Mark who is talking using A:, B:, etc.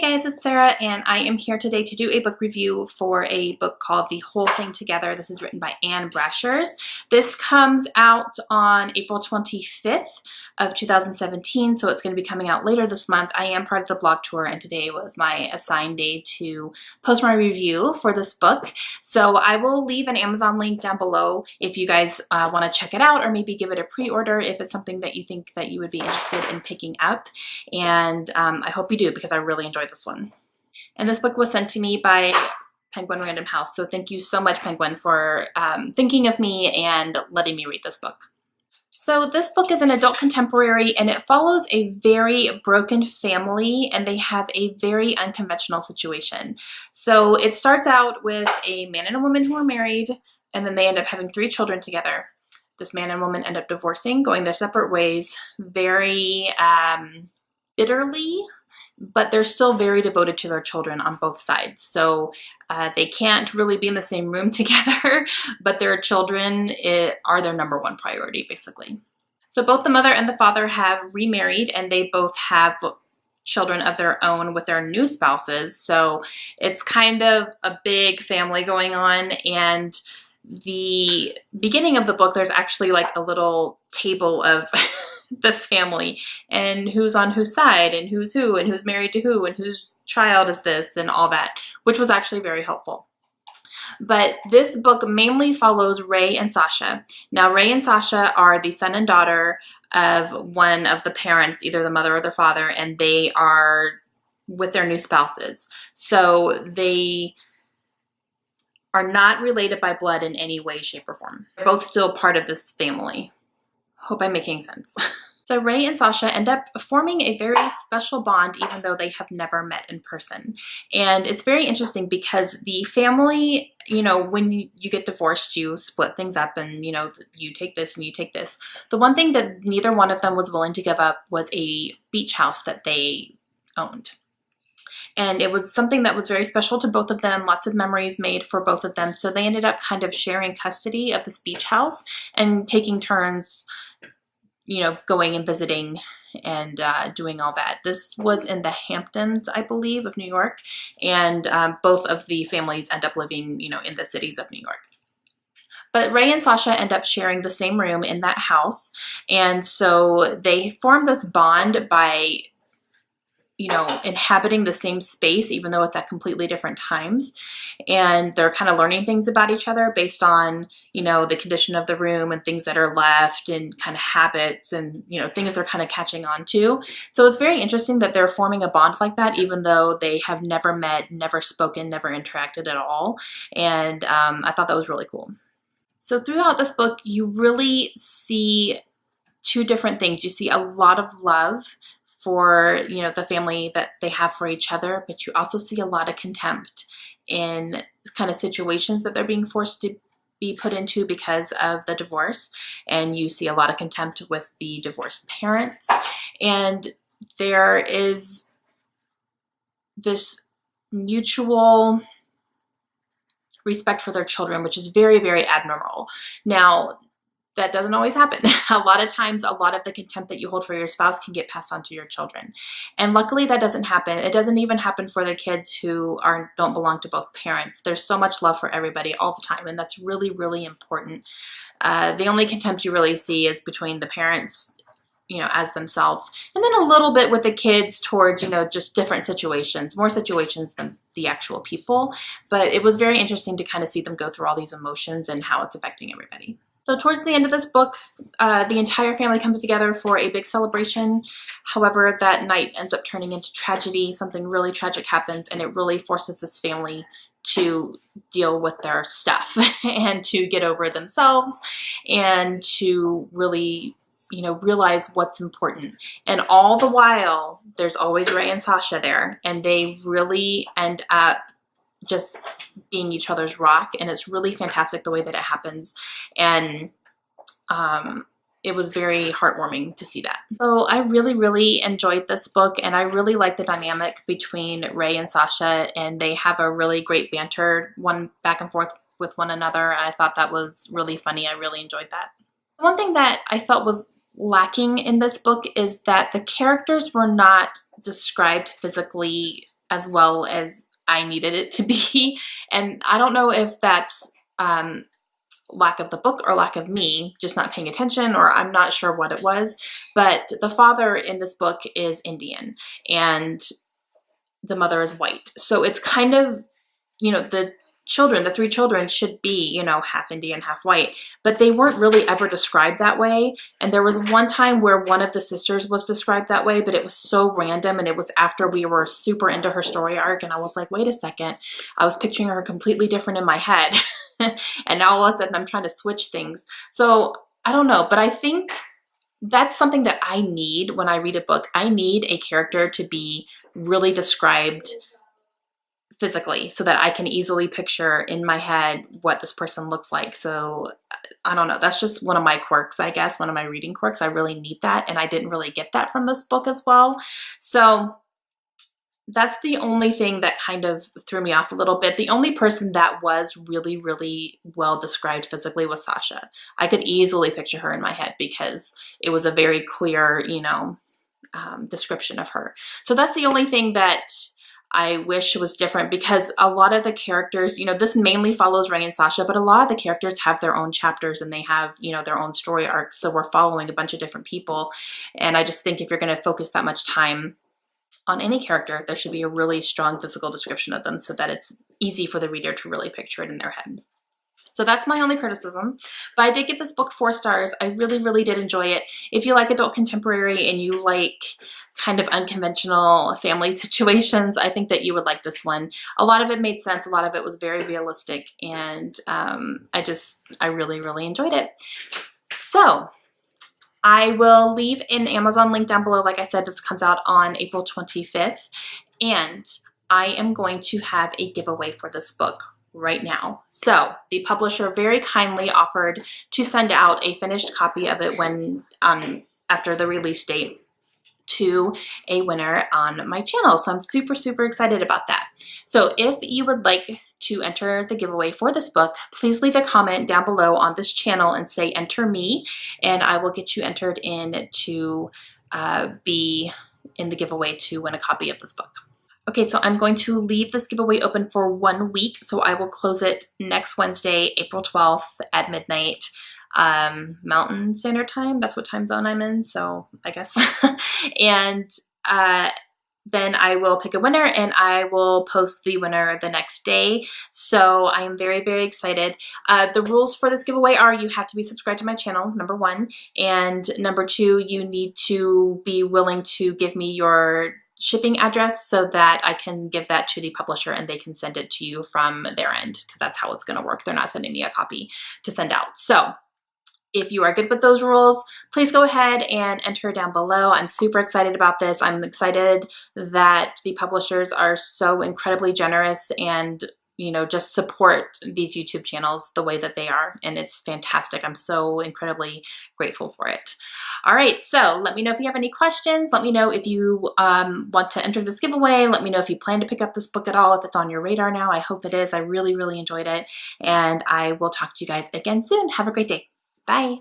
A: guys, it's Sarah, and I am here today to do a book review for a book called The Whole Thing Together. This is written by Brashares. This comes out on April 25th of 2017, so it's going to be coming out later this month. I am part of the blog tour, and today was my assigned day to post my review for this book. So I will leave an Amazon link down below if you guys want to check it out, or maybe give it a pre-order if it's something that you think that you would be interested in picking up. And I hope you do, because I really enjoyed this one. And this book was sent to me by Penguin Random House, so thank you so much, Penguin, for thinking of me and letting me read this book. So this book is an adult contemporary, and it follows a very broken family, and they have a very unconventional situation. So it starts out with a man and a woman who are married, and then they end up having 3 children together. This man and woman end up divorcing, going their separate ways, very bitterly, but they're still very devoted to their children on both sides. So they can't really be in the same room together, but their children are their number one priority, basically. So both the mother and the father have remarried, and they both have children of their own with their new spouses. So it's kind of a big family going on. And the beginning of the book, there's actually like a little table of the family and who's on whose side and who's who and who's married to who and whose child is this and all that, which was actually very helpful. But this book mainly follows Ray and Sasha. Now, Ray and Sasha are the son and daughter of one of the parents, either the mother or the father, and they are with their new spouses. So they are not related by blood in any way, shape, or form. They're both still part of this family. Hope I'm making sense. So Ray and Sasha end up forming a very special bond, even though they have never met in person. And it's very interesting because the family, you know, when you get divorced, you split things up and, you know, you take this and you take this. The one thing that neither one of them was willing to give up was a beach house that they owned. And it was something that was very special to both of them, lots of memories made for both of them. So they ended up kind of sharing custody of this beach house and taking turns, you know, going and visiting and doing all that. This was in the Hamptons, I believe, of New York. And both of the families end up living, you know, in the cities of New York. But Ray and Sasha end up sharing the same room in that house. And so they form this bond by, you know, inhabiting the same space, even though it's at completely different times. And they're kind of learning things about each other based on, you know, the condition of the room and things that are left and kind of habits and, you know, things they're kind of catching on to. So it's very interesting that they're forming a bond like that, even though they have never met, never spoken, never interacted at all. And I thought that was really cool. So throughout this book, you really see 2 different things. You see a lot of love for, you know, the family that they have for each other, but you also see a lot of contempt in kind of situations that they're being forced to be put into because of the divorce. And you see a lot of contempt with the divorced parents. And there is this mutual respect for their children, which is very, very admirable. Now, that doesn't always happen. A lot of times, a lot of the contempt that you hold for your spouse can get passed on to your children. And luckily that doesn't happen. It doesn't even happen for the kids who don't belong to both parents. There's so much love for everybody all the time, and that's really, really important. The only contempt you really see is between the parents, you know, as themselves, and then a little bit with the kids towards, you know, just different situations, more situations than the actual people. But it was very interesting to kind of see them go through all these emotions and how it's affecting everybody. So towards the end of this book, the entire family comes together for a big celebration. However, that night ends up turning into tragedy. Something really tragic happens, and it really forces this family to deal with their stuff and to get over themselves and to really, you know, realize what's important. And all the while, there's always Ray and Sasha there, and they really end up just being each other's rock, and it's really fantastic the way that it happens. And it was very heartwarming to see that. So I really, really enjoyed this book, and I really like the dynamic between Ray and Sasha, and they have a really great banter, one back and forth with one another. I thought that was really funny. I really enjoyed that. One thing that I felt was lacking in this book is that the characters were not described physically as well as I needed it to be. And I don't know if that's lack of the book or lack of me just not paying attention, or I'm not sure what it was, but the father in this book is Indian and the mother is white. So it's kind of, you know, the three children should be, you know, half Indian, half white, but they weren't really ever described that way. And there was one time where one of the sisters was described that way, but it was so random, and it was after we were super into her story arc, and I was like, wait a second, I was picturing her completely different in my head. And now all of a sudden I'm trying to switch things. So I don't know, but I think that's something that I need when I read a book. I need a character to be really described physically so that I can easily picture in my head what this person looks like. So I don't know, that's just one of my quirks, I guess, one of my reading quirks. I really need that, and I didn't really get that from this book as well. So that's the only thing that kind of threw me off a little bit. The only person that was really, really well described physically was Sasha. I could easily picture her in my head because it was a very clear, you know, description of her. So that's the only thing that I wish was different, because a lot of the characters, you know, this mainly follows Ray and Sasha, but a lot of the characters have their own chapters and they have, you know, their own story arcs. So we're following a bunch of different people. And I just think if you're going to focus that much time on any character, there should be a really strong physical description of them so that it's easy for the reader to really picture it in their head. So that's my only criticism, but I did give this book 4 stars. I really, really did enjoy it. If you like adult contemporary and you like kind of unconventional family situations, I think that you would like this one. A lot of it made sense. A lot of it was very realistic, and I really, really enjoyed it. So I will leave an Amazon link down below. Like I said, this comes out on April 25th, and I am going to have a giveaway for this book right now. So the publisher very kindly offered to send out a finished copy of it when after the release date to a winner on my channel. So I'm super, super excited about that. So if you would like to enter the giveaway for this book, please leave a comment down below on this channel and say enter me, and I will get you entered in to be in the giveaway to win a copy of this book. Okay, so I'm going to leave this giveaway open for 1 week. So I will close it next Wednesday, April 12th at midnight. Mountain Standard Time. That's what time zone I'm in, so I guess. And then I will pick a winner and I will post the winner the next day. So I am very, very excited. The rules for this giveaway are you have to be subscribed to my channel, number 1. And number 2, you need to be willing to give me your shipping address so that I can give that to the publisher and they can send it to you from their end, because that's how it's going to work. They're not sending me a copy to send out. So if you are good with those rules, please go ahead and enter down below. I'm super excited about this. I'm excited that the publishers are so incredibly generous and, you know, just support these YouTube channels the way that they are. And it's fantastic. I'm so incredibly grateful for it. All right, so let me know if you have any questions. Let me know if you want to enter this giveaway. Let me know if you plan to pick up this book at all, if it's on your radar now. I hope it is. I really, really enjoyed it. And I will talk to you guys again soon. Have a great day. Bye.